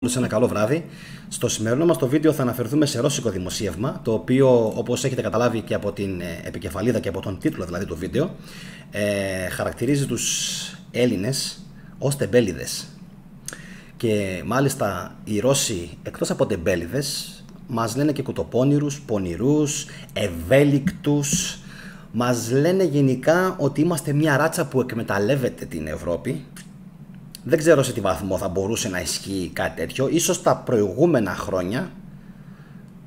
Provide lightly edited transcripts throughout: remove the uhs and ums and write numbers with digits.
Σε ένα καλό βράδυ. Στο σημερινό μας το βίντεο θα αναφερθούμε σε ρώσικο δημοσίευμα, το οποίο, όπως έχετε καταλάβει και από την επικεφαλίδα και από τον τίτλο δηλαδή του βίντεο, χαρακτηρίζει τους Έλληνες ως τεμπέληδες. Και μάλιστα οι Ρώσοι, εκτός από τεμπέληδες, μας λένε και κουτοπώνηρους, πονηρούς, ευέλικτους. Μας λένε γενικά ότι είμαστε μια ράτσα που εκμεταλλεύεται την Ευρώπη. Δεν ξέρω σε τι βαθμό θα μπορούσε να ισχύει κάτι τέτοιο. Ίσως τα προηγούμενα χρόνια,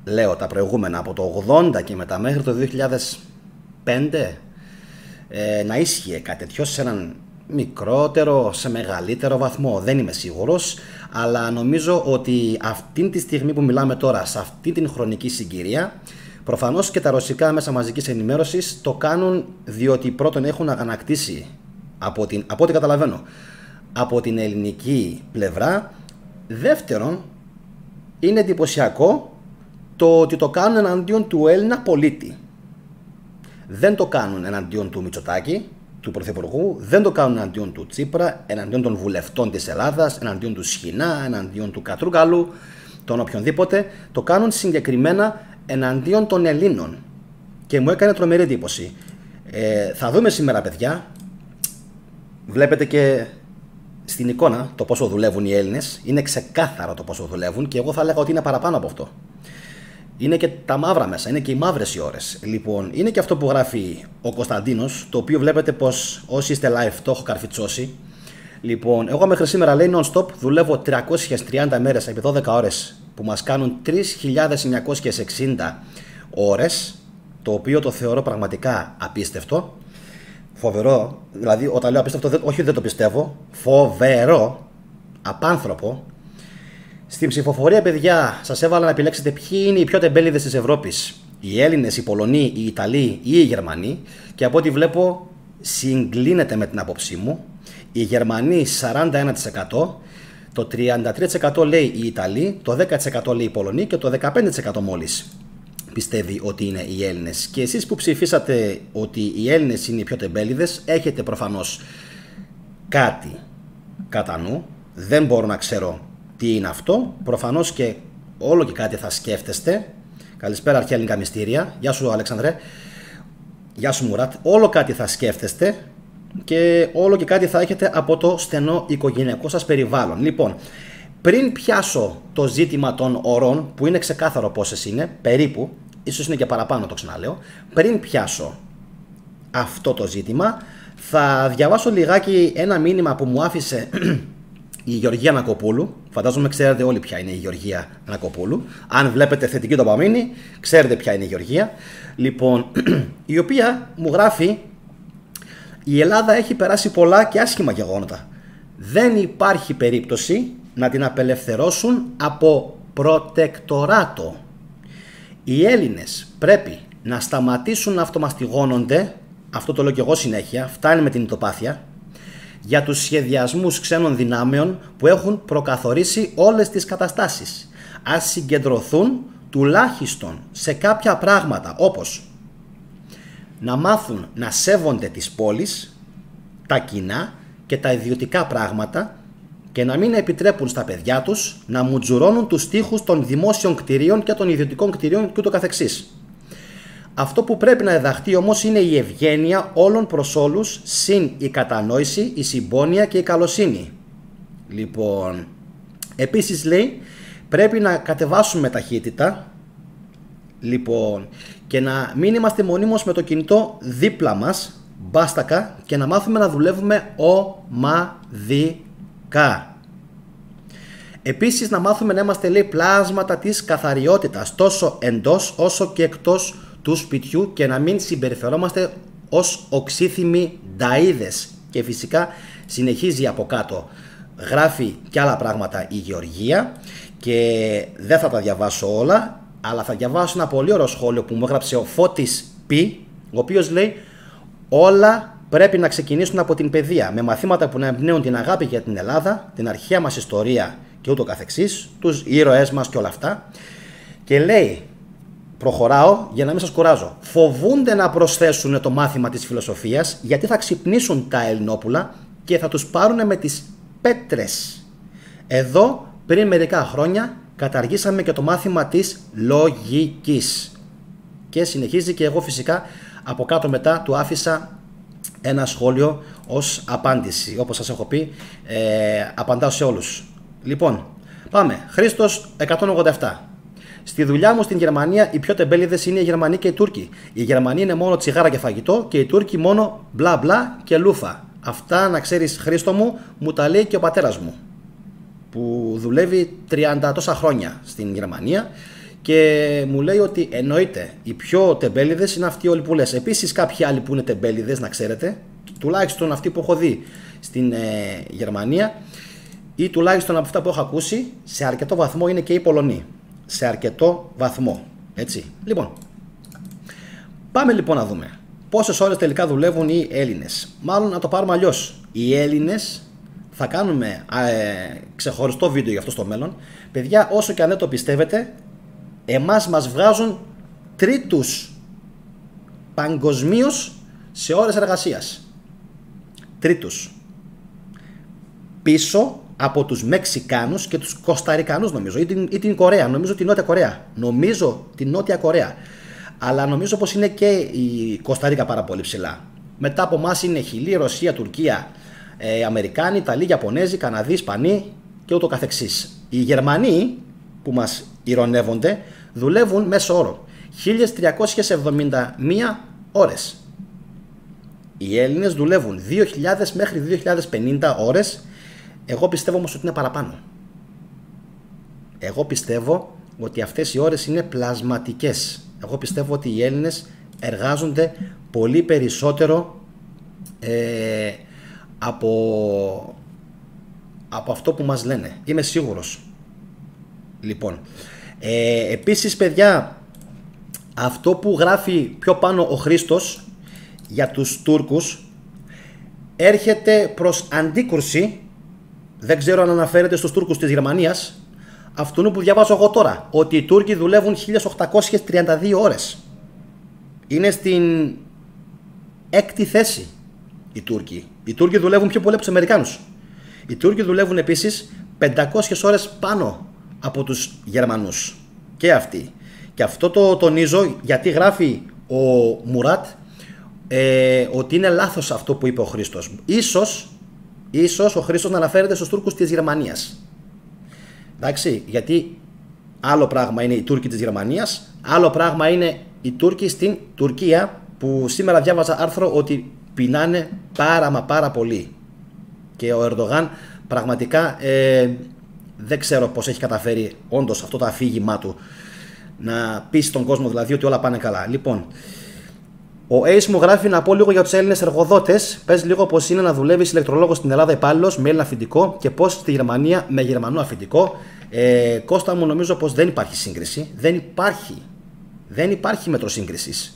λέω τα προηγούμενα από το 80 και μετά μέχρι το 2005, να ίσχυε κάτι τέτοιο σε έναν μικρότερο, σε μεγαλύτερο βαθμό. Δεν είμαι σίγουρος, αλλά νομίζω ότι αυτή τη στιγμή που μιλάμε τώρα, σε αυτή την χρονική συγκυρία, προφανώς και τα ρωσικά μέσα μαζικής ενημέρωσης το κάνουν διότι πρώτον έχουν ανακτήσει, από ό,τι καταλαβαίνω, από την ελληνική πλευρά. Δεύτερον, είναι εντυπωσιακό το ότι το κάνουν εναντίον του Έλληνα πολίτη. Δεν το κάνουν εναντίον του Μητσοτάκη, του Πρωθυπουργού, δεν το κάνουν εναντίον του Τσίπρα, εναντίον των βουλευτών της Ελλάδας, εναντίον του Σχοινά, εναντίον του Κατρούγκαλου, τον οποιονδήποτε. Το κάνουν συγκεκριμένα εναντίον των Ελλήνων. Και μου έκανε τρομερή εντύπωση. Θα δούμε σήμερα, παιδιά, βλέπετε και στην εικόνα το πόσο δουλεύουν οι Έλληνες. Είναι ξεκάθαρο το πόσο δουλεύουν και εγώ θα έλεγα ότι είναι παραπάνω από αυτό. Είναι και τα μαύρα μέσα, είναι και οι μαύρες οι ώρες. Λοιπόν, είναι και αυτό που γράφει ο Κωνσταντίνος, το οποίο βλέπετε πως όσοι είστε live το έχω καρφιτσώσει. Λοιπόν, εγώ μέχρι σήμερα, λέει, non-stop δουλεύω 330 μέρες επί 12 ώρες, που μας κάνουν 3.960 ώρες, το οποίο το θεωρώ πραγματικά απίστευτο. Φοβερό, δηλαδή όταν λέω απίστευτο, όχι δεν το πιστεύω, φοβερό, απάνθρωπο. Στην ψηφοφορία, παιδιά, σας έβαλα να επιλέξετε ποιοι είναι οι πιο τεμπέληδες της Ευρώπης. Οι Έλληνες, οι Πολωνοί, οι Ιταλοί ή οι Γερμανοί. Και από ό,τι βλέπω συγκλίνεται με την άποψή μου. Οι Γερμανοί 41%, το 33% λέει οι Ιταλοί, το 10% λέει οι Πολωνοί και το 15% μόλις πιστεύει ότι είναι οι Έλληνες. Και εσείς που ψηφίσατε ότι οι Έλληνες είναι οι πιο τεμπέληδες, έχετε προφανώς κάτι κατά νου. Δεν μπορώ να ξέρω τι είναι αυτό. Προφανώς και όλο και κάτι θα σκέφτεστε. Καλησπέρα, αρχαία ελληνικά μυστήρια. Γεια σου, Αλέξανδρε. Γεια σου, Μουράτ. Όλο κάτι θα σκέφτεστε και όλο και κάτι θα έχετε από το στενό οικογενειακό σας περιβάλλον. Λοιπόν, πριν πιάσω το ζήτημα των ωρών, που είναι ξεκάθαρο πόσες είναι, περίπου, ίσως είναι και παραπάνω, το ξαναλέω, πριν πιάσω αυτό το ζήτημα, θα διαβάσω λιγάκι ένα μήνυμα που μου άφησε η Γεωργία Νακοπούλου. Φαντάζομαι ξέρετε όλοι ποια είναι η Γεωργία Νακοπούλου. Αν βλέπετε θετική ντοπαμίνη, ξέρετε ποια είναι η Γεωργία. Λοιπόν, η οποία μου γράφει: η Ελλάδα έχει περάσει πολλά και άσχημα γεγονότα. Δεν υπάρχει περίπτωση να την απελευθερώσουν από προτεκτοράτο. Οι Έλληνες πρέπει να σταματήσουν να αυτομαστιγώνονται, αυτό το λέω και εγώ συνέχεια, φτάνει με την ητοπάθεια, για τους σχεδιασμούς ξένων δυνάμεων που έχουν προκαθορίσει όλες τις καταστάσεις. Ας συγκεντρωθούν τουλάχιστον σε κάποια πράγματα, όπως να μάθουν να σέβονται τις πόλεις, τα κοινά και τα ιδιωτικά πράγματα, και να μην επιτρέπουν στα παιδιά τους να μουτζουρώνουν τους τοίχους των δημόσιων κτηρίων και των ιδιωτικών κτηρίων και ούτω καθεξής. Αυτό που πρέπει να εδαχτεί όμως είναι η ευγένεια όλων προς όλους, συν η κατανόηση, η συμπόνια και η καλοσύνη. Λοιπόν, επίσης λέει, πρέπει να κατεβάσουμε ταχύτητα, λοιπόν, και να μην είμαστε μονίμως με το κινητό δίπλα μας, μπάστακα, και να μάθουμε να δουλεύουμε ομαδικά. Επίσης να μάθουμε να είμαστε, λέει, πλάσματα της καθαριότητας, τόσο εντός όσο και εκτός του σπιτιού, και να μην συμπεριφερόμαστε ως οξύθυμοι νταΐδες. Και φυσικά συνεχίζει από κάτω, γράφει και άλλα πράγματα η Γεωργία, και δεν θα τα διαβάσω όλα, αλλά θα διαβάσω ένα πολύ ωραίο σχόλιο που μου έγραψε ο Φώτης Π, ο οποίος λέει: όλα πρέπει να ξεκινήσουν από την παιδεία, με μαθήματα που να εμπνέουν την αγάπη για την Ελλάδα, την αρχαία μας ιστορία και ούτω καθεξής, τους ήρωές μας και όλα αυτά. Και λέει, προχωράω για να μην σας κουράζω, φοβούνται να προσθέσουν το μάθημα της φιλοσοφίας, γιατί θα ξυπνήσουν τα Ελληνόπουλα και θα τους πάρουν με τις πέτρες. Εδώ πριν μερικά χρόνια καταργήσαμε και το μάθημα της λογικής. Και συνεχίζει και εγώ φυσικά από κάτω μετά του άφησα ένα σχόλιο ως απάντηση. Όπως σας έχω πει, απαντάω σε όλους. Λοιπόν, πάμε. Χρήστος 187. Στη δουλειά μου στην Γερμανία οι πιο τεμπέληδες είναι οι Γερμανοί και οι Τούρκοι. Οι Γερμανοί είναι μόνο τσιγάρα και φαγητό και οι Τούρκοι μόνο μπλα μπλα και λούφα. Αυτά να ξέρεις, Χρήστο μου τα λέει και ο πατέρας μου, που δουλεύει 30 τόσα χρόνια στην Γερμανία και μου λέει ότι εννοείται οι πιο τεμπέληδες είναι αυτοί όλοι που λες. Επίσης κάποιοι άλλοι που είναι τεμπέληδες, να ξέρετε, τουλάχιστον αυτοί που έχω δει στην Γερμανία ή τουλάχιστον από αυτά που έχω ακούσει, σε αρκετό βαθμό είναι και οι Πολωνοί. Σε αρκετό βαθμό. Έτσι. Λοιπόν, πάμε λοιπόν να δούμε πόσες ώρες τελικά δουλεύουν οι Έλληνες. Μάλλον να το πάρουμε αλλιώς. Οι Έλληνες, θα κάνουμε ξεχωριστό βίντεο για αυτό στο μέλλον. Παιδιά, όσο και αν δεν το πιστεύετε, εμάς μας βγάζουν τρίτους παγκοσμίως σε ώρες εργασίας. Τρίτους. Πίσω από τους Μεξικάνους και τους Κοσταρικανούς, νομίζω, ή την Κορέα, νομίζω την Νότια Κορέα. Νομίζω την Νότια Κορέα. Αλλά νομίζω πως είναι και η Κοσταρίκα πάρα πολύ ψηλά. Μετά από εμάς είναι Χιλή, Ρωσία, Τουρκία, Αμερικάνοι, Ιταλοί, Ιαπωνέζοι, Καναδοί, Ισπανοί και ούτω καθεξής. Οι Γερμανοί που μας ηρωνεύονται δουλεύουν μέσο όρο 1371 ώρες. Οι Έλληνες δουλεύουν 2000 μέχρι 2050 ώρες. Εγώ πιστεύω όμως ότι είναι παραπάνω. Εγώ πιστεύω ότι αυτές οι ώρες είναι πλασματικές. Εγώ πιστεύω ότι οι Έλληνες εργάζονται πολύ περισσότερο από αυτό που μας λένε. Είμαι σίγουρος. Λοιπόν, επίσης παιδιά, αυτό που γράφει πιο πάνω ο Χρήστος για τους Τούρκους έρχεται προς αντίκρουση. Δεν ξέρω αν αναφέρεται στους Τούρκους της Γερμανίας, αυτού που διαβάζω εγώ τώρα, ότι οι Τούρκοι δουλεύουν 1832 ώρες. Είναι στην 6η θέση οι Τούρκοι. Οι Τούρκοι δουλεύουν πιο πολύ από τους Αμερικάνους. Οι Τούρκοι δουλεύουν επίσης 500 ώρες πάνω από τους Γερμανούς. Και αυτοί. Και αυτό το τονίζω γιατί γράφει ο Μουράτ ότι είναι λάθος αυτό που είπε ο Χρήστος. Ίσως ο Χρήστος να αναφέρεται στους Τούρκους της Γερμανίας. Εντάξει, γιατί άλλο πράγμα είναι οι Τούρκοι της Γερμανίας, άλλο πράγμα είναι οι Τούρκοι στην Τουρκία, που σήμερα διάβαζα άρθρο ότι πεινάνε πάρα πολύ. Και ο Ερντογάν πραγματικά δεν ξέρω πώς έχει καταφέρει όντως αυτό το αφήγημά του να πει στον κόσμο δηλαδή ότι όλα πάνε καλά. Λοιπόν, ο Ace μου γράφει να πω λίγο για τους Έλληνες εργοδότες. Πες λίγο πώς είναι να δουλεύεις ηλεκτρολόγος στην Ελλάδα υπάλληλος με Έλληνα αφεντικό και πώς στη Γερμανία με Γερμανό αφεντικό. Κώστα μου, νομίζω πως δεν υπάρχει σύγκριση. Δεν υπάρχει μέτρο σύγκρισης.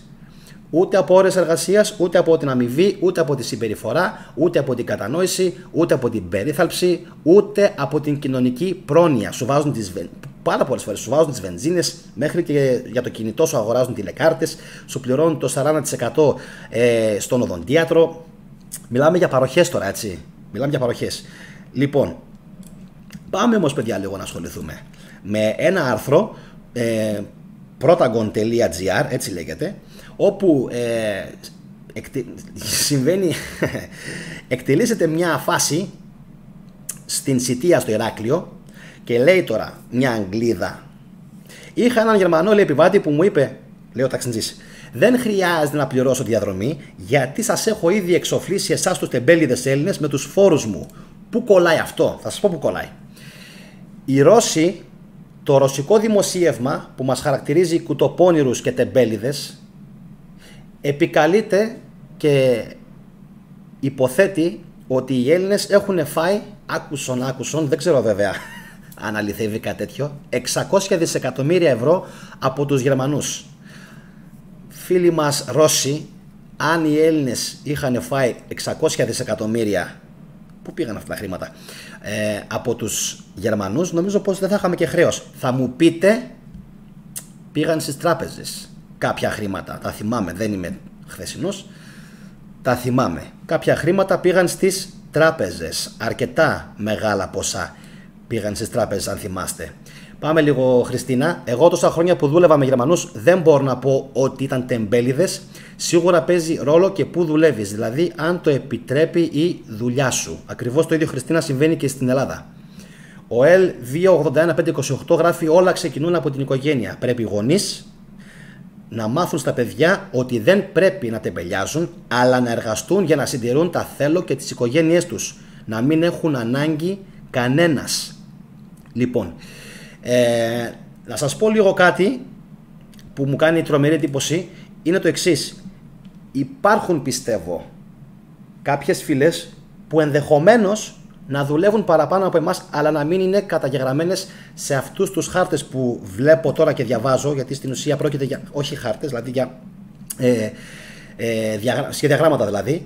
Ούτε από ώρες εργασίας, ούτε από την αμοιβή, ούτε από τη συμπεριφορά, ούτε από την κατανόηση, ούτε από την περίθαλψη, ούτε από την κοινωνική πρόνοια. Σου βάζουν πάρα πολλές φορές σου βάζουν τις βενζίνες, μέχρι και για το κινητό σου αγοράζουν τηλεκάρτες, σου πληρώνουν το 40% στον οδοντίατρο. Μιλάμε για παροχές τώρα, έτσι. Μιλάμε για παροχές. Λοιπόν, πάμε όμως παιδιά λίγο να ασχοληθούμε με ένα άρθρο, protagon.gr, έτσι λέγεται, όπου εκτελήσεται μια φάση στην Σιτία στο Ηράκλειο και λέει τώρα μια Αγγλίδα: είχα έναν Γερμανό, λέει, επιβάτη που μου είπε, λέει ο ταξιτζής, δεν χρειάζεται να πληρώσω διαδρομή γιατί σας έχω ήδη εξοφλήσει εσάς τους τεμπέληδες Έλληνες με τους φόρους μου. Πού κολλάει αυτό? Θα σας πω πού κολλάει. Οι Ρώσοι, το ρωσικό δημοσίευμα που μας χαρακτηρίζει κουτοπώνηρους και τεμπέληδες, επικαλείται και υποθέτει ότι οι Έλληνες έχουν φάει, άκουσον, δεν ξέρω βέβαια αν αληθεύει κάτι τέτοιο, 600 δισεκατομμύρια ευρώ από τους Γερμανούς. Φίλοι μας Ρώσοι, αν οι Έλληνες είχαν φάει 600 δισεκατομμύρια, πού πήγαν αυτά τα χρήματα, από τους Γερμανούς, νομίζω πως δεν θα είχαμε και χρέος. Θα μου πείτε, πήγαν στις τράπεζες κάποια χρήματα, τα θυμάμαι, δεν είμαι χθεσινός, τα θυμάμαι. Κάποια χρήματα πήγαν στις τράπεζες, αρκετά μεγάλα ποσά. πήγαν στις τράπεζες, αν θυμάστε. Πάμε λίγο, Χριστίνα. Εγώ τόσα χρόνια που δούλευα με Γερμανούς δεν μπορώ να πω ότι ήταν τεμπέληδες. Σίγουρα παίζει ρόλο και πού δουλεύεις, δηλαδή αν το επιτρέπει η δουλειά σου. Ακριβώς το ίδιο, Χριστίνα, συμβαίνει και στην Ελλάδα. Ο L281528 γράφει: όλα ξεκινούν από την οικογένεια. Πρέπει οι γονείς να μάθουν στα παιδιά ότι δεν πρέπει να τεμπελιάζουν, αλλά να εργαστούν για να συντηρούν τα θέλω και τις οικογένειές τους. Να μην έχουν ανάγκη κανένας. Λοιπόν, να σας πω λίγο κάτι που μου κάνει τρομερή εντύπωση. Είναι το εξής. Υπάρχουν, πιστεύω, κάποιες φυλές που ενδεχομένως να δουλεύουν παραπάνω από εμάς, αλλά να μην είναι καταγεγραμμένες σε αυτούς τους χάρτες που βλέπω τώρα και διαβάζω, γιατί στην ουσία πρόκειται για, όχι χάρτες, δηλαδή για σχεδιαγράμματα δηλαδή.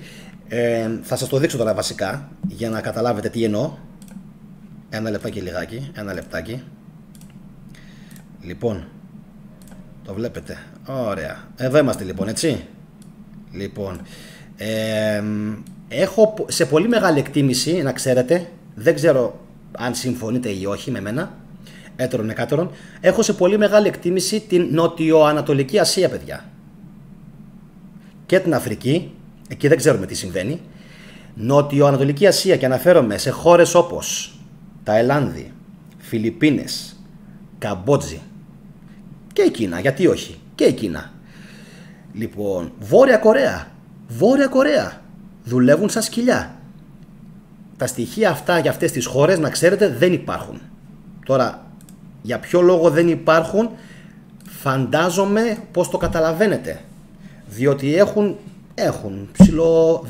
Θα σας το δείξω τώρα βασικά, για να καταλάβετε τι εννοώ. Ένα λεπτάκι λιγάκι, ένα λεπτάκι. Λοιπόν, το βλέπετε, ωραία. Εδώ είμαστε λοιπόν, έτσι. Λοιπόν, έχω σε πολύ μεγάλη εκτίμηση, να ξέρετε, δεν ξέρω αν συμφωνείτε ή όχι με μένα, έτερον εκάτερον, έχω σε πολύ μεγάλη εκτίμηση την Νοτιοανατολική Ασία, παιδιά. Και την Αφρική, εκεί δεν ξέρουμε τι συμβαίνει. Νοτιοανατολική Ασία, και αναφέρομαι σε χώρες όπως Ταϊλάνδη, Φιλιππίνες, Καμπότζη και η Κίνα, γιατί όχι, και η Κίνα. Λοιπόν, Βόρεια Κορέα, δουλεύουν σαν σκυλιά. Τα στοιχεία αυτά για αυτές τις χώρες, να ξέρετε, δεν υπάρχουν. Τώρα, για ποιο λόγο δεν υπάρχουν, φαντάζομαι πως το καταλαβαίνετε. Διότι έχουν ψηλό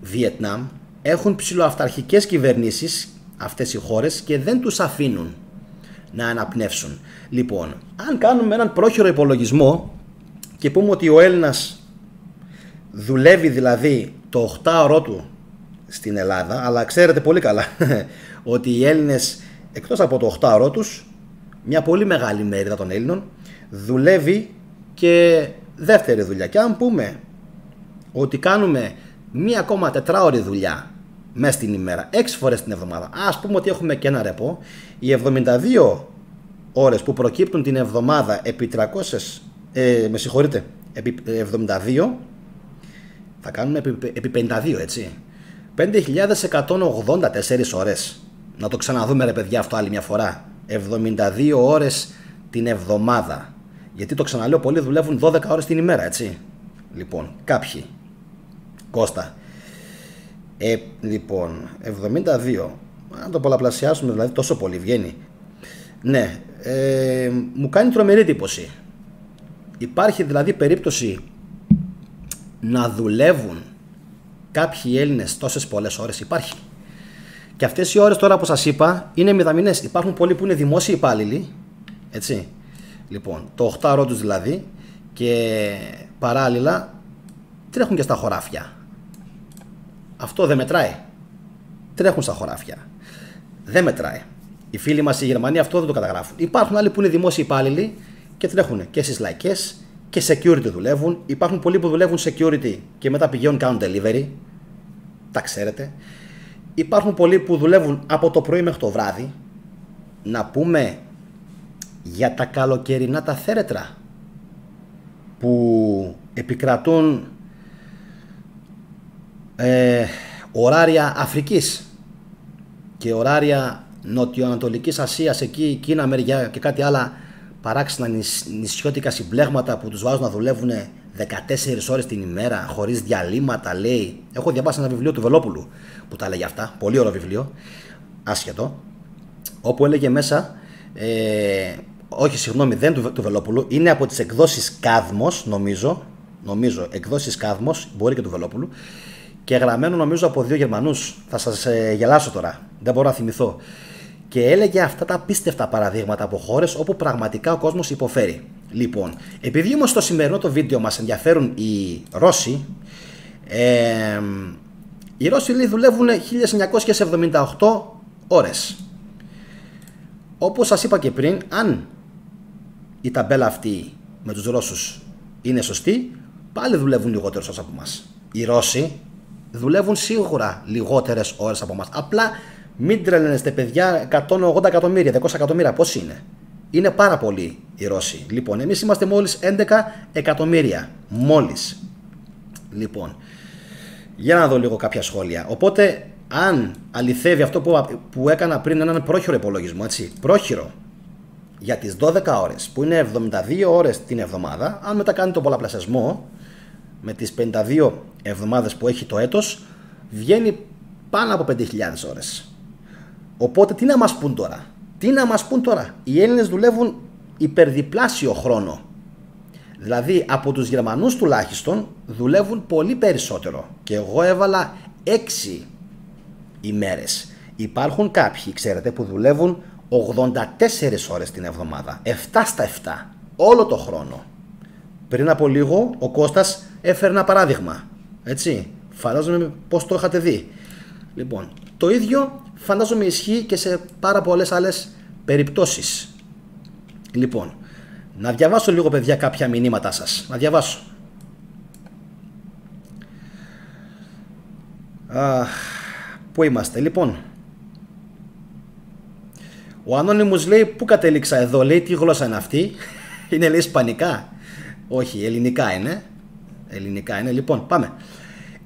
Βιετνάμ, έχουν ψηλοαυταρχικές κυβερνήσεις αυτές οι χώρες και δεν τους αφήνουν να αναπνεύσουν. Λοιπόν, αν κάνουμε έναν πρόχειρο υπολογισμό και πούμε ότι ο Έλληνας δουλεύει δηλαδή το 8ωρο του στην Ελλάδα, αλλά ξέρετε πολύ καλά ότι οι Έλληνες, εκτός από το 8ωρο τους, μια πολύ μεγάλη μερίδα των Έλληνων δουλεύει και δεύτερη δουλειά. Και αν πούμε ότι κάνουμε μία ακόμα 4ωρη δουλειά μέσα στην ημέρα, 6 φορές την εβδομάδα, ας πούμε ότι έχουμε και ένα ρεπό, οι 72 ώρες που προκύπτουν την εβδομάδα επί 72, θα κάνουμε επί 52, έτσι. 5.184 ώρες. Να το ξαναδούμε, ρε παιδιά, αυτό άλλη μια φορά. 72 ώρες την εβδομάδα. Γιατί το ξαναλέω, πολλοί δουλεύουν 12 ώρες την ημέρα, έτσι. Λοιπόν, κάποιοι. Κώστα. Λοιπόν, 72. Αν το πολλαπλασιάσουμε, δηλαδή, τόσο πολύ βγαίνει. Ναι, μου κάνει τρομερή εντύπωση. Υπάρχει δηλαδή περίπτωση να δουλεύουν κάποιοι Έλληνες τόσες πολλές ώρες? Υπάρχει. Και αυτές οι ώρες τώρα που σας είπα είναι μηδαμινές. Υπάρχουν πολλοί που είναι δημόσιοι υπάλληλοι, έτσι. Λοιπόν, το 8ωρο τους δηλαδή, και παράλληλα τρέχουν και στα χωράφια. Αυτό δεν μετράει. Τρέχουν στα χωράφια. Δεν μετράει. Οι φίλοι μας στη Γερμανία αυτό δεν το καταγράφουν. Υπάρχουν άλλοι που είναι δημόσιοι υπάλληλοι και τρέχουν και στις λαϊκές και security δουλεύουν. Υπάρχουν πολλοί που δουλεύουν security και μετά πηγαίνουν κάνουν delivery. Τα ξέρετε. Υπάρχουν πολλοί που δουλεύουν από το πρωί μέχρι το βράδυ. Να πούμε για τα καλοκαιρινά τα θέρετρα που επικρατούν οράρια Αφρικής και Νοτιοανατολικής Ασίας, εκεί Κίνα μεριά και κάτι άλλα παράξενα νησιώτικα συμπλέγματα που τους βάζουν να δουλεύουν 14 ώρες την ημέρα χωρίς διαλύματα, λέει. Έχω διαβάσει ένα βιβλίο του Βελόπουλου που τα λέγει αυτά, πολύ ωραίο βιβλίο, άσχετο, όπου έλεγε μέσα, όχι συγγνώμη, δεν του Βελόπουλου, είναι από τις εκδόσεις Κάδμος, νομίζω εκδόσεις Κάδμος, μπορεί και του Βελόπουλου, και γραμμένο νομίζω από 2 Γερμανούς. Θα σας γελάσω τώρα, δεν μπορώ να θυμηθώ. Και έλεγε αυτά τα απίστευτα παραδείγματα από χώρες όπου πραγματικά ο κόσμος υποφέρει. Λοιπόν, επειδή όμως στο σημερινό το βίντεο μας ενδιαφέρουν οι Ρώσοι, οι Ρώσοι λέει, δουλεύουν 1978 ώρες. Όπως σας είπα και πριν, αν η ταμπέλα αυτή με τους Ρώσους είναι σωστή, πάλι δουλεύουν λιγότερες ώρες από εμάς. Οι Ρώσοι δουλεύουν σίγουρα λιγότερες ώρες από εμάς. Απλά Μην τρελαίνεστε, παιδιά, 180 εκατομμύρια, 200 εκατομμύρια, πώς είναι? Είναι πάρα πολλοί οι Ρώσοι. Λοιπόν, εμείς είμαστε μόλις 11 εκατομμύρια. Μόλις. Λοιπόν, για να δω λίγο κάποια σχόλια. Οπότε, αν αληθεύει αυτό που έκανα πριν, έναν πρόχειρο υπολογισμό, έτσι, πρόχειρο, για τις 12 ώρες, που είναι 72 ώρες την εβδομάδα, αν μετά κάνει τον πολλαπλασιασμό με τις 52 εβδομάδες που έχει το έτος, βγαίνει πάνω από 5.000 ώρες. Οπότε τι να μας πούν τώρα? Τι να μας πούν τώρα? Οι Έλληνες δουλεύουν υπερδιπλάσιο χρόνο. Δηλαδή από τους Γερμανούς τουλάχιστον δουλεύουν πολύ περισσότερο. Και εγώ έβαλα 6 ημέρες. Υπάρχουν κάποιοι, ξέρετε, που δουλεύουν 84 ώρες την εβδομάδα. 7 στα 7. Όλο το χρόνο. Πριν από λίγο ο Κώστας έφερε ένα παράδειγμα. Έτσι. Φαντάζομαι πώς το είχατε δει. Λοιπόν, το ίδιο φαντάζομαι ισχύει και σε πάρα πολλές άλλες περιπτώσεις. Λοιπόν, να διαβάσω λίγο, παιδιά, κάποια μηνύματά σας. Να διαβάσω. Πού είμαστε? Λοιπόν, ο Ανώνυμος λέει, πού κατέληξα εδώ? Λέει, τι γλώσσα είναι αυτή? Είναι, λέει, ισπανικά? Όχι, ελληνικά είναι. Ελληνικά είναι. Λοιπόν, πάμε.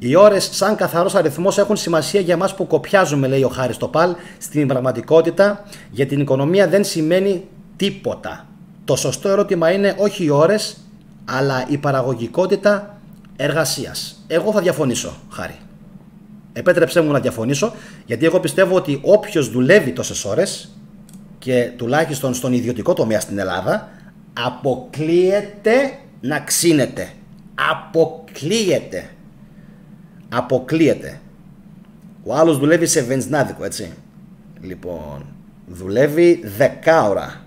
Οι ώρες σαν καθαρός αριθμός έχουν σημασία για μας που κοπιάζουμε, λέει ο Χάρης Τοπάλ. Στην πραγματικότητα για την οικονομία δεν σημαίνει τίποτα. Το σωστό ερώτημα είναι όχι οι ώρες, αλλά η παραγωγικότητα εργασίας. Εγώ θα διαφωνήσω, Χάρη. Επέτρεψέ μου να διαφωνήσω, γιατί εγώ πιστεύω ότι όποιος δουλεύει τόσες ώρες, και τουλάχιστον στον ιδιωτικό τομέα στην Ελλάδα, αποκλείεται να ξύνεται. Αποκλείεται. Αποκλείεται. Ο άλλος δουλεύει σε βενζινάδικο, έτσι. Λοιπόν, δουλεύει 10 ώρα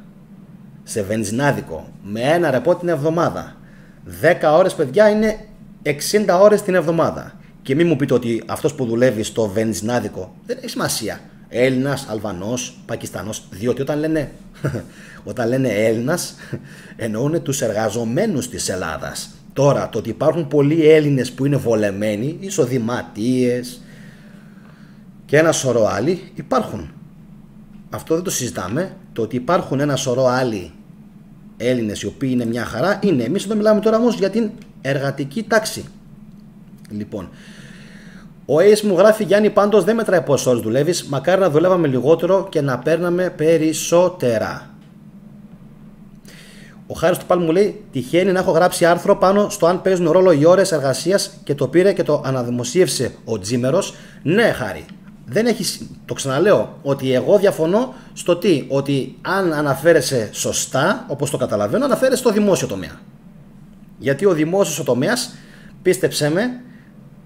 σε βενζινάδικο με ένα ρεπό την εβδομάδα. 10 ώρες, παιδιά, είναι 60 ώρες την εβδομάδα. Και μην μου πείτε ότι αυτός που δουλεύει στο βενζινάδικο δεν έχει σημασία. Έλληνας, Αλβανός, Πακιστανός, διότι όταν λένε Έλληνας εννοούν τους εργαζομένους της Ελλάδας. Τώρα, το ότι υπάρχουν πολλοί Έλληνες που είναι βολεμένοι, εισοδηματίες και ένα σωρό άλλοι, υπάρχουν. Αυτό δεν το συζητάμε. Το ότι υπάρχουν ένα σωρό άλλοι Έλληνες οι οποίοι είναι μια χαρά, είναι. Εμείς εδώ μιλάμε τώρα όμως για την εργατική τάξη. Λοιπόν, ο Ace μου γράφει, Γιάννη, πάντως δεν μετράει πόσες ώρες δουλεύεις. Μακάρι να δουλεύαμε λιγότερο και να παίρναμε περισσότερα. Ο Χάρης του Πάλ μου λέει, τυχαίνει να έχω γράψει άρθρο πάνω στο αν παίζουν ρόλο οι ώρες εργασίας και το πήρε και το αναδημοσίευσε ο Τζίμερος. Ναι, Χάρη, δεν έχει, το ξαναλέω, ότι εγώ διαφωνώ στο τι, ότι αν αναφέρεσαι σωστά, όπως το καταλαβαίνω, αναφέρεσαι στο δημόσιο τομέα. Γιατί ο δημόσιος τομέας, πίστεψέ με,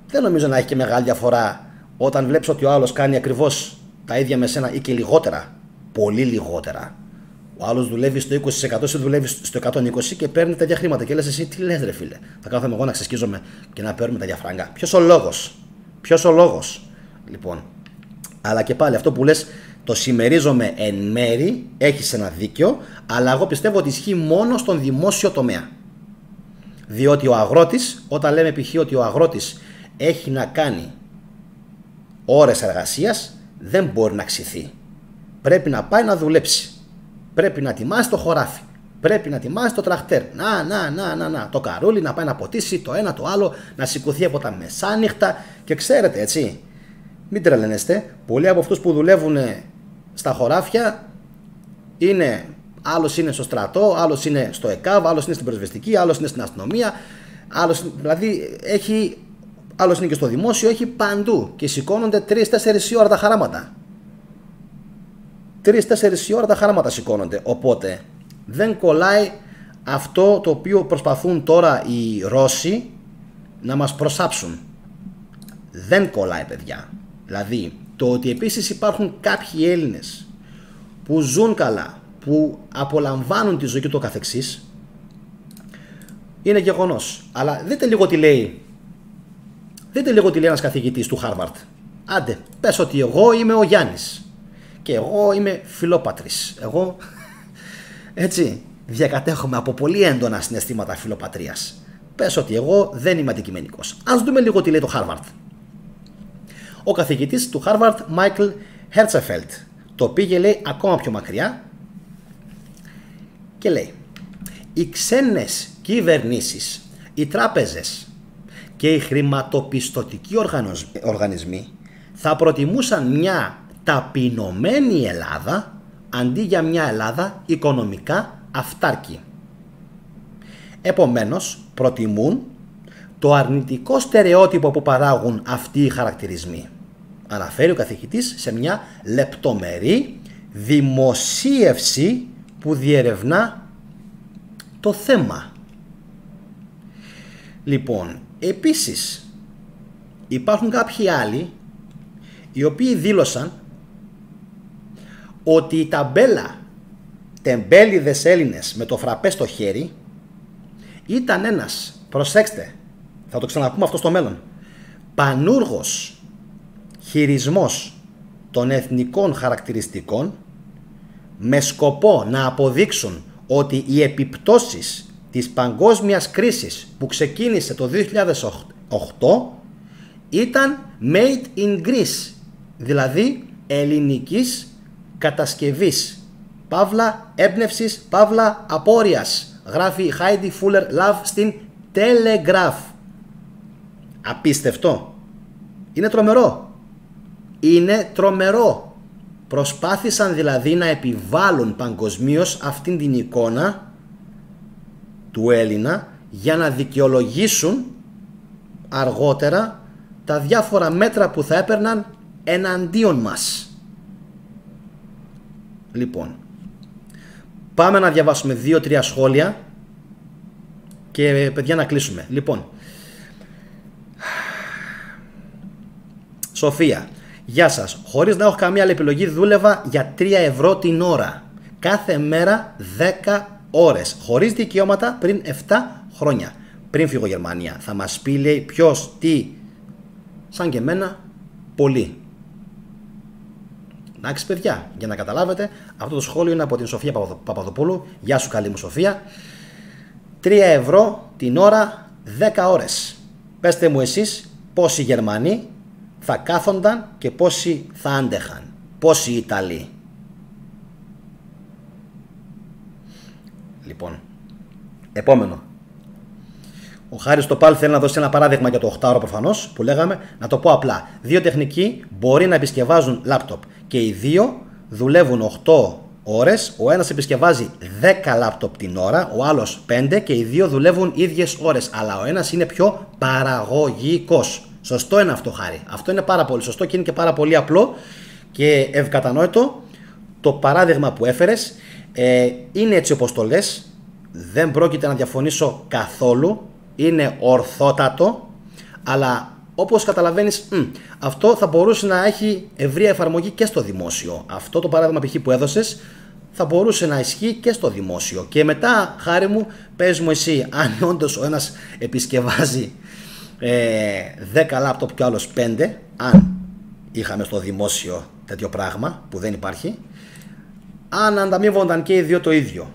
δεν νομίζω να έχει και μεγάλη διαφορά όταν βλέπεις ότι ο άλλος κάνει ακριβώς τα ίδια με σένα ή και λιγότερα. Πολύ λιγότερα. Ο άλλος δουλεύει στο 20%, εσύ δουλεύεις στο 120% και παίρνει τα ίδια χρήματα. Και λες εσύ, τι λες, ρε φίλε? Θα κάθομαι εγώ να ξεσκίζομαι και να παίρνουμε τα ίδια φράγκα? Ποιος ο λόγος? Ποιος ο λόγος? Λοιπόν, αλλά και πάλι αυτό που λες, το συμμερίζομαι εν μέρη, έχεις ένα δίκιο, αλλά εγώ πιστεύω ότι ισχύει μόνο στον δημόσιο τομέα. Διότι ο αγρότης, όταν λέμε π.χ. ότι ο αγρότης έχει να κάνει ώρες εργασίας, δεν μπορεί να ξυθεί. Πρέπει να πάει να δουλέψει. Πρέπει να ετοιμάσει το χωράφι. Πρέπει να ετοιμάσει το τρακτέρ. Να. Το καρούλι να πάει να ποτίσει το ένα το άλλο, να σηκωθεί από τα μεσάνυχτα. Και ξέρετε, έτσι, μην τρελαίνεστε, πολλοί από αυτούς που δουλεύουν στα χωράφια είναι, άλλος είναι στο στρατό, άλλος είναι στο ΕΚΑΒ, άλλος είναι στην πυροσβεστική, άλλος είναι στην αστυνομία, άλλος, δηλαδή άλλος είναι και στο δημόσιο, έχει παντού και σηκώνονται 3-4 ώρα τα χαράματα. 3-4 ώρα τα χαράματα σηκώνονται. Οπότε δεν κολλάει αυτό το οποίο προσπαθούν τώρα οι Ρώσοι να μας προσάψουν. Δεν κολλάει, παιδιά. Δηλαδή το ότι επίσης υπάρχουν κάποιοι Έλληνες που ζουν καλά, που απολαμβάνουν τη ζωή και το καθεξής, είναι γεγονός. Αλλά δείτε λίγο τι λέει. Δείτε λίγο τι λέει ένας καθηγητής του Harvard. Άντε, πες ότι εγώ είμαι ο Γιάννης και εγώ είμαι φιλόπατρης. Εγώ, έτσι, διακατέχομαι από πολύ έντονα συναισθήματα φιλοπατρίας. Πες ότι εγώ δεν είμαι αντικειμενικός. Ας δούμε λίγο τι λέει το Harvard. Ο καθηγητής του Harvard, Michael Χέρτσεφελτ το πήγε, λέει, ακόμα πιο μακριά και λέει: οι ξένες κυβερνήσεις, οι τράπεζες και οι χρηματοπιστωτικοί οργανισμοί θα προτιμούσαν μια ταπεινωμένη Ελλάδα αντί για μια Ελλάδα οικονομικά αυτάρκη. Επομένως, προτιμούν το αρνητικό στερεότυπο που παράγουν αυτοί οι χαρακτηρισμοί. Αναφέρει ο καθηγητής σε μια λεπτομερή δημοσίευση που διερευνά το θέμα. Λοιπόν, επίσης υπάρχουν κάποιοι άλλοι οι οποίοι δήλωσαν ότι η ταμπέλα «Τεμπέληδες Έλληνες με το φραπέ στο χέρι» ήταν ένας, προσέξτε, θα το ξαναπούμε αυτό στο μέλλον, πανούργος χειρισμός των εθνικών χαρακτηριστικών με σκοπό να αποδείξουν ότι οι επιπτώσεις της παγκόσμιας κρίσης που ξεκίνησε το 2008 ήταν made in Greece, δηλαδή ελληνικής κατασκευής, παύλα έμπνευσης, παύλα απόρριας, γράφει η Heidi Fuller Love στην Telegraph. Απίστευτο. Είναι τρομερό. Είναι τρομερό. Προσπάθησαν δηλαδή να επιβάλλουν παγκοσμίως αυτήν την εικόνα του Έλληνα για να δικαιολογήσουν αργότερα τα διάφορα μέτρα που θα έπαιρναν εναντίον μας. Λοιπόν, πάμε να διαβάσουμε 2-3 σχόλια και παιδιά να κλείσουμε. Λοιπόν, Σοφία, γεια σας. Χωρίς να έχω καμία άλλη επιλογή δούλευα για 3 ευρώ την ώρα. Κάθε μέρα 10 ώρες. Χωρίς δικαιώματα πριν 7 χρόνια. Πριν φύγω Γερμανία. Θα μας πει, λέει, ποιος, τι. Σαν και εμένα, πολύ. Εντάξει παιδιά, για να καταλάβετε, αυτό το σχόλιο είναι από την Σοφία Παπαδοπούλου. Γεια σου καλή μου Σοφία. 3 ευρώ την ώρα, 10 ώρες. Πέστε μου εσείς πόσοι Γερμανοί θα κάθονταν και πόσοι θα άντεχαν. Πόσοι Ιταλοί. Λοιπόν, επόμενο. Ο Χάρης το πάλι θέλει να δώσει ένα παράδειγμα για το 8ωρο προφανώς που λέγαμε. Να το πω απλά. 2 τεχνικοί μπορεί να επισκευάζουν λάπτοπ και οι 2 δουλεύουν 8 ώρες. Ο ένας επισκευάζει 10 λάπτοπ την ώρα, ο άλλος 5 και οι 2 δουλεύουν ίδιες ώρες. Αλλά ο ένας είναι πιο παραγωγικός. Σωστό είναι αυτό, Χάρη. Αυτό είναι πάρα πολύ σωστό και είναι και πάρα πολύ απλό και ευκατανόητο. Το παράδειγμα που έφερες είναι έτσι όπως το λες. Δεν πρόκειται να διαφωνήσω καθόλου. Είναι ορθότατο, αλλά όπως καταλαβαίνεις, αυτό θα μπορούσε να έχει ευρεία εφαρμογή και στο δημόσιο. Αυτό το παράδειγμα π.χ. που έδωσες θα μπορούσε να ισχύει και στο δημόσιο. Και μετά, Χάρη μου, πες μου εσύ, αν όντως ο ένας επισκευάζει 10 λάπτοπ και ο άλλος 5, αν είχαμε στο δημόσιο τέτοιο πράγμα που δεν υπάρχει, αν ανταμείβονταν και οι 2 το ίδιο,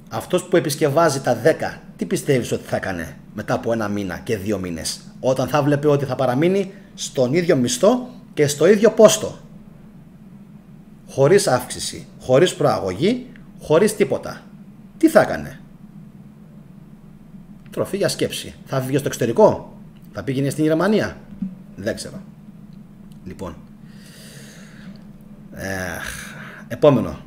αυτός που επισκευάζει τα 10, τι πιστεύεις ότι θα έκανε μετά από 1 μήνα και 2 μήνες, όταν θα βλέπει ότι θα παραμείνει στον ίδιο μισθό και στο ίδιο πόστο, χωρίς αύξηση, χωρίς προαγωγή, χωρίς τίποτα? Τι θα έκανε? Τροφή για σκέψη. Θα βγει στο εξωτερικό? Θα πήγαινε στην Γερμανία? Δεν ξέρω. Λοιπόν, επόμενο.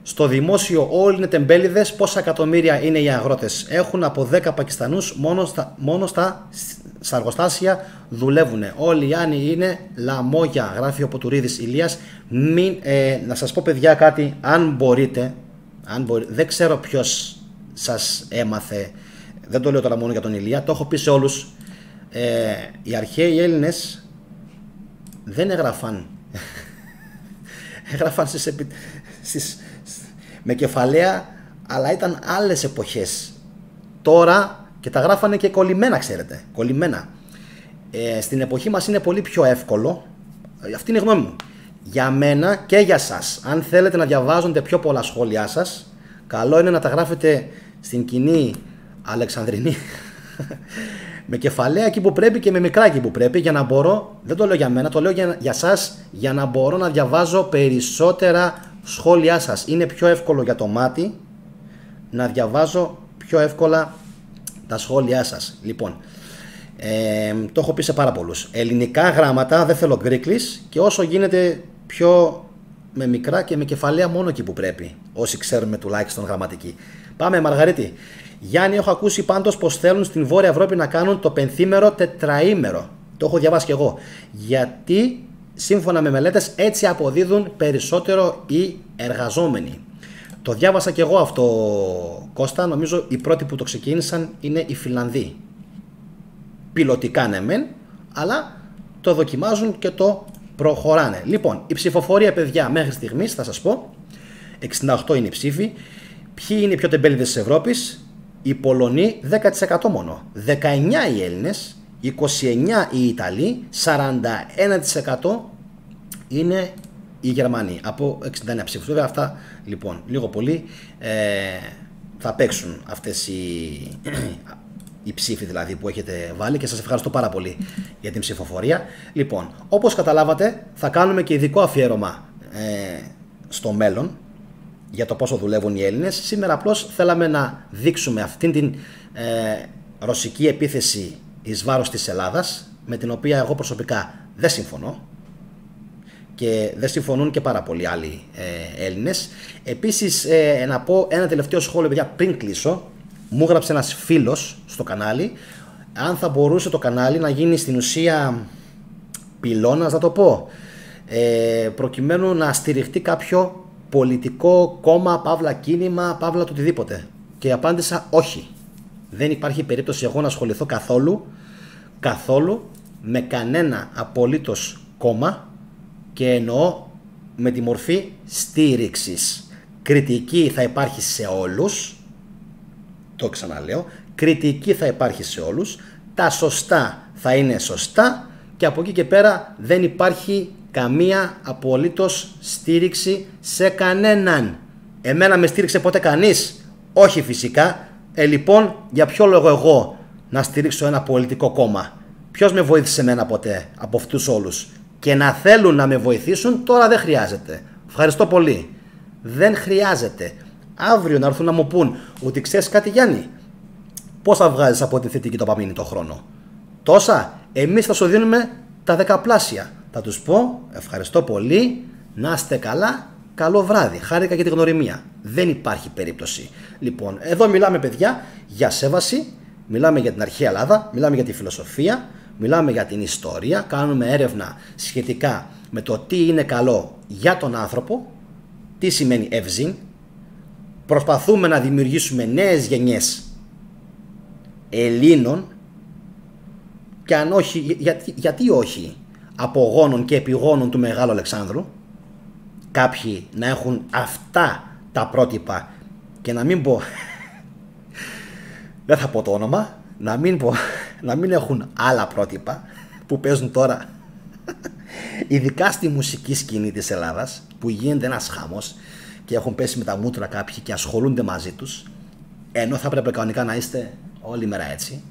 Στο δημόσιο όλοι είναι τεμπέληδες. Πόσα εκατομμύρια είναι οι αγρότες? Έχουν από 10 Πακιστανούς, μόνο στα εργοστάσια δουλεύουν. Όλοι οι άλλοι είναι λαμόγια, γράφει ο Ποτουρίδης Ηλίας. Να σας πω παιδιά κάτι, αν μπορείτε, δεν ξέρω ποιος σας έμαθε, δεν το λέω τώρα μόνο για τον Ηλία, το έχω πει σε όλους. Οι αρχαίοι Έλληνες δεν έγραφαν έγραφαν με κεφαλαία, αλλά ήταν άλλες εποχές. Τώρα και τα γράφανε και κολλημένα, ξέρετε, κολλημένα. Στην εποχή μας είναι πολύ πιο εύκολο. Αυτή είναι η γνώμη μου. Για μένα και για σας, αν θέλετε να διαβάζονται πιο πολλά σχόλιά σας, καλό είναι να τα γράφετε στην κοινή Αλεξανδρινή Με κεφαλαία εκεί που πρέπει και με μικρά εκεί που πρέπει, για να μπορώ, δεν το λέω για μένα, το λέω για σας, για να μπορώ να διαβάζω περισσότερα σχόλιά σας. Είναι πιο εύκολο για το μάτι να διαβάζω πιο εύκολα τα σχόλιά σας. Λοιπόν, το έχω πει σε πάρα πολλούς. Ελληνικά γράμματα, δεν θέλω γκρίκλις, και όσο γίνεται πιο με μικρά και με κεφαλαία μόνο εκεί που πρέπει, όσοι ξέρουμε τουλάχιστον γραμματική. Πάμε, Μαργαρίτη. Γιάννη, έχω ακούσει πάντως πως θέλουν στην Βόρεια Ευρώπη να κάνουν το πενθήμερο τετραήμερο. Το έχω διαβάσει και εγώ. Γιατί σύμφωνα με μελέτες έτσι αποδίδουν περισσότερο οι εργαζόμενοι. Το διάβασα και εγώ αυτό, Κώστα. Νομίζω οι πρώτοι που το ξεκίνησαν είναι οι Φιλανδοί. Πιλωτικά ναι μεν, αλλά το δοκιμάζουν και το προχωράνε. Λοιπόν, η ψηφοφορία, παιδιά, μέχρι στιγμής θα σας πω, 68 είναι οι ψήφοι. Ποιοι είναι οι πιο τεμπέληδες της Ευρώπης? Οι Πολωνοί, 10% μόνο. 19 οι Έλληνες, 29 οι Ιταλοί, 41% είναι οι Γερμανοί. Από 69 ψήφους. Βέβαια αυτά, λοιπόν, λίγο πολύ θα παίξουν αυτές οι ψήφοι δηλαδή που έχετε βάλει, και σας ευχαριστώ πάρα πολύ για την ψηφοφορία. Λοιπόν, όπως καταλάβατε, θα κάνουμε και ειδικό αφιέρωμα στο μέλλον για το πόσο δουλεύουν οι Έλληνες. Σήμερα απλώς θέλαμε να δείξουμε αυτήν την ρωσική επίθεση εις βάρος της Ελλάδας, με την οποία εγώ προσωπικά δεν συμφωνώ και δεν συμφωνούν και πάρα πολλοί άλλοι Έλληνες. Επίσης, να πω ένα τελευταίο σχόλιο, παιδιά, πριν κλείσω. Μου έγραψε ένας φίλος στο κανάλι αν θα μπορούσε το κανάλι να γίνει στην ουσία πυλώνας, να το πω, προκειμένου να στηριχτεί κάποιο πολιτικό κόμμα, παύλα κίνημα, παύλα το οτιδήποτε. Και απάντησα όχι. Δεν υπάρχει περίπτωση εγώ να ασχοληθώ καθόλου με κανένα απολύτως κόμμα, και εννοώ με τη μορφή στήριξης. Κριτική θα υπάρχει σε όλους, το ξαναλέω, κριτική θα υπάρχει σε όλους, τα σωστά θα είναι σωστά, και από εκεί και πέρα δεν υπάρχει καμία απολύτως στήριξη σε κανέναν. Εμένα με στήριξε ποτέ κανείς? Όχι φυσικά. Λοιπόν, για ποιο λόγο εγώ να στηρίξω ένα πολιτικό κόμμα? Ποιος με βοήθησε εμένα ποτέ από αυτούς όλους? Και να θέλουν να με βοηθήσουν τώρα δεν χρειάζεται. Ευχαριστώ πολύ. Δεν χρειάζεται. Αύριο να έρθουν να μου πούν ότι ξέρεις κάτι, Γιάννη, πώς θα βγάζεις από τη θετική ντοπαμίνη το χρόνο? Τόσα. Εμείς θα σου δίνουμε τα δεκαπλάσια. Θα τους πω ευχαριστώ πολύ, να είστε καλά, καλό βράδυ, χάρηκα για τη γνωριμία. Δεν υπάρχει περίπτωση. Λοιπόν, εδώ μιλάμε, παιδιά, για σέβαση, μιλάμε για την αρχαία Ελλάδα, μιλάμε για τη φιλοσοφία, μιλάμε για την ιστορία, κάνουμε έρευνα σχετικά με το τι είναι καλό για τον άνθρωπο, τι σημαίνει ευζήν. Προσπαθούμε να δημιουργήσουμε νέες γενιές Ελλήνων, και αν όχι, γιατί όχι, απογόνων και επιγόνων του Μεγάλου Αλεξάνδρου, κάποιοι να έχουν αυτά τα πρότυπα, και να μην πω δεν θα πω το όνομα, να μην έχουν άλλα πρότυπα που παίζουν τώρα ειδικά στη μουσική σκηνή της Ελλάδας, που γίνεται ένας χάμος και έχουν πέσει με τα μούτρα κάποιοι και ασχολούνται μαζί τους, ενώ θα πρέπει κανονικά να είστε όλη μέρα έτσι.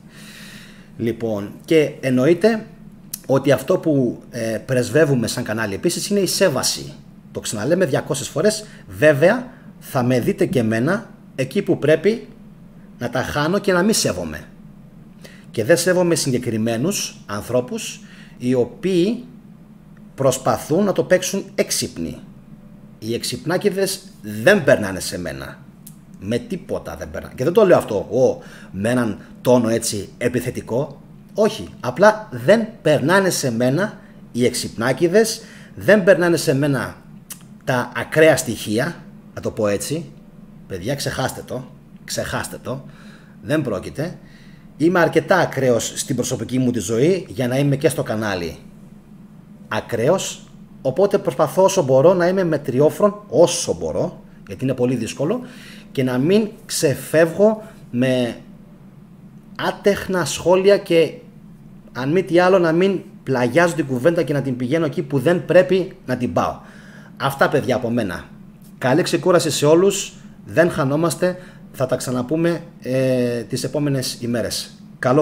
Λοιπόν, και εννοείται ότι αυτό που πρεσβεύουμε σαν κανάλι επίσης είναι η σέβαση. Το ξαναλέμε 200 φορές. Βέβαια θα με δείτε και εμένα εκεί που πρέπει να τα χάνω και να μην σέβομαι. Και δεν σέβομαι συγκεκριμένους ανθρώπους οι οποίοι προσπαθούν να το παίξουν έξυπνοι. Οι εξυπνάκηδες δεν περνάνε σε μένα. Με τίποτα δεν περνάνε. Και δεν το λέω αυτό με έναν τόνο έτσι επιθετικό. Όχι. Απλά δεν περνάνε σε μένα οι εξυπνάκηδες. Δεν περνάνε σε μένα τα ακραία στοιχεία. Να το πω έτσι. Παιδιά, ξεχάστε το. Ξεχάστε το. Δεν πρόκειται. Είμαι αρκετά ακραίος στην προσωπική μου τη ζωή για να είμαι και στο κανάλι ακραίος. Οπότε προσπαθώ όσο μπορώ να είμαι μετριόφρον, όσο μπορώ, γιατί είναι πολύ δύσκολο, και να μην ξεφεύγω με άτεχνα σχόλια, και αν μη τι άλλο να μην πλαγιάζω την κουβέντα και να την πηγαίνω εκεί που δεν πρέπει να την πάω. Αυτά, παιδιά, από μένα. Καλή ξεκούραση σε όλους. Δεν χανόμαστε. Θα τα ξαναπούμε τις επόμενες ημέρες. Καλό